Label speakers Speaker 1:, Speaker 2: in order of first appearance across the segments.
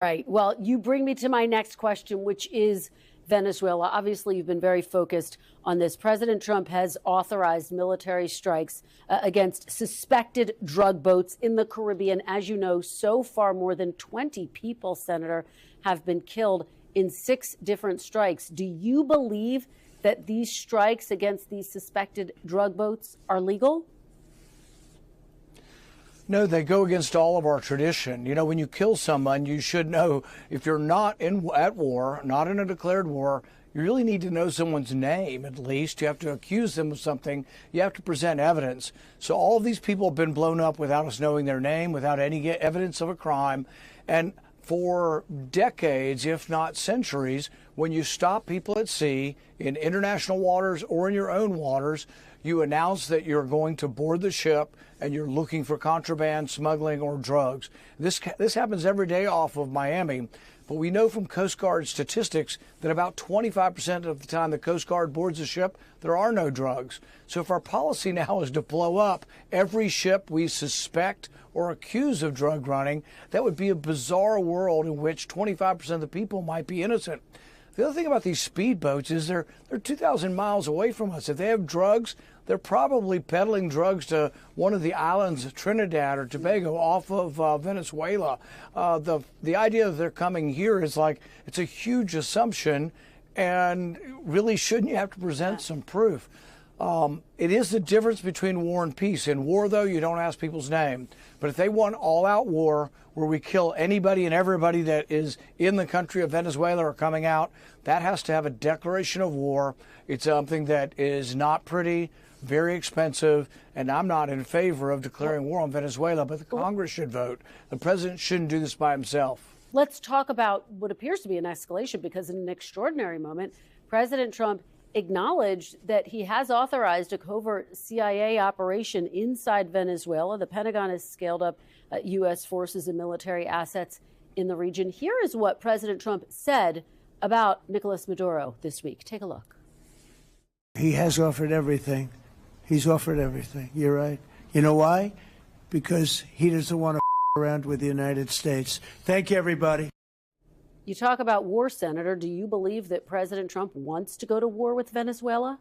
Speaker 1: Right. Well, you bring me to my next question, which is Venezuela. Obviously, you've been very focused on this. President Trump has authorized military strikes against suspected drug boats in the Caribbean. As you know, so far, more than 20 people, Senator, have been killed in 6 different strikes. Do you believe that these strikes against these suspected drug boats are legal?
Speaker 2: No, they go against all of our tradition. You know, when you kill someone, you should know if you're not at war, not in a declared war, you really need to know someone's name at least. You have to accuse them of something. You have to present evidence. So all of these people have been blown up without us knowing their name, without any evidence of a crime. And for decades, if not centuries, when you stop people at sea in international waters or in your own waters, you announce that you're going to board the ship and you're looking for contraband, smuggling, or drugs. This happens every day off of Miami, but we know from Coast Guard statistics that about 25% of the time the Coast Guard boards a ship, there are no drugs. So if our policy now is to blow up every ship we suspect or accuse of drug running, that would be a bizarre world in which 25% of the people might be innocent. The other thing about these speedboats is they're 2,000 miles away from us. If they have drugs, they're probably peddling drugs to one of the islands of Trinidad or Tobago off of Venezuela. The idea that they're coming here is like, it's a huge assumption, and really shouldn't you have to present some proof? It is the difference between war and peace. In war, though, you don't ask people's name. But if they want all-out war where we kill anybody and everybody that is in the country of Venezuela or coming out, that has to have a declaration of war. It's something that is not pretty, very expensive, and I'm not in favor of declaring war on Venezuela, but the Congress should vote. The president shouldn't do this by himself.
Speaker 1: Let's talk about what appears to be an escalation, because in an extraordinary moment, President Trump acknowledged that he has authorized a covert CIA operation inside Venezuela. The Pentagon has scaled up U.S. forces and military assets in the region. Here is what President Trump said about Nicolas Maduro this week. Take a look.
Speaker 3: He has offered everything. He's offered everything. You're right. You know why? Because he doesn't want to around with the United States. Thank you, everybody.
Speaker 1: You talk about war, Senator. Do you believe that President Trump wants to go to war with Venezuela?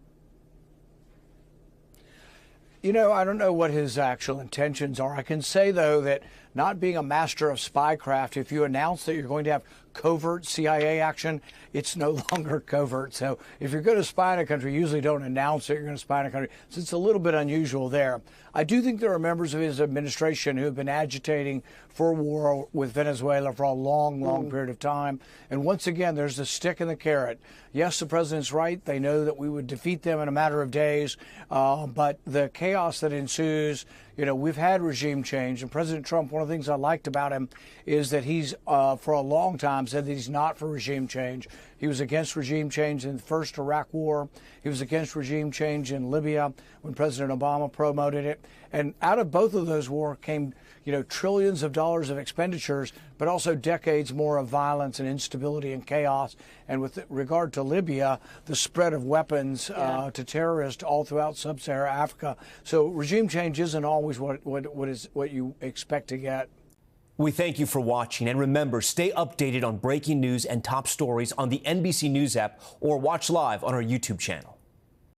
Speaker 2: You know, I don't know what his actual intentions are. I can say, though, that not being a master of spycraft, if you announce that you're going to have covert CIA action, it's no longer covert. So if you're going to spy in a country, you usually don't announce that you're going to spy in a country. So it's a little bit unusual there. I do think there are members of his administration who have been agitating for war with Venezuela for a long period of time. And once again, there's the stick and the carrot. Yes, the president's right. They know that we would defeat them in a matter of days. But the chaos that ensues, you know, we've had regime change. And President Trump, one of the things I liked about him is that he's, for a long time, said that he's not for regime change. He was against regime change in the first Iraq war. He was against regime change in Libya when President Obama promoted it. And out of both of those wars came, you know, trillions of dollars of expenditures, but also decades more of violence and instability and chaos. And with regard to Libya, the spread of weapons to terrorists all throughout sub-Saharan Africa. So regime change isn't always what you expect to get.
Speaker 4: We thank you for watching, and remember, stay updated on breaking news and top stories on the NBC News app or watch live on our YouTube channel.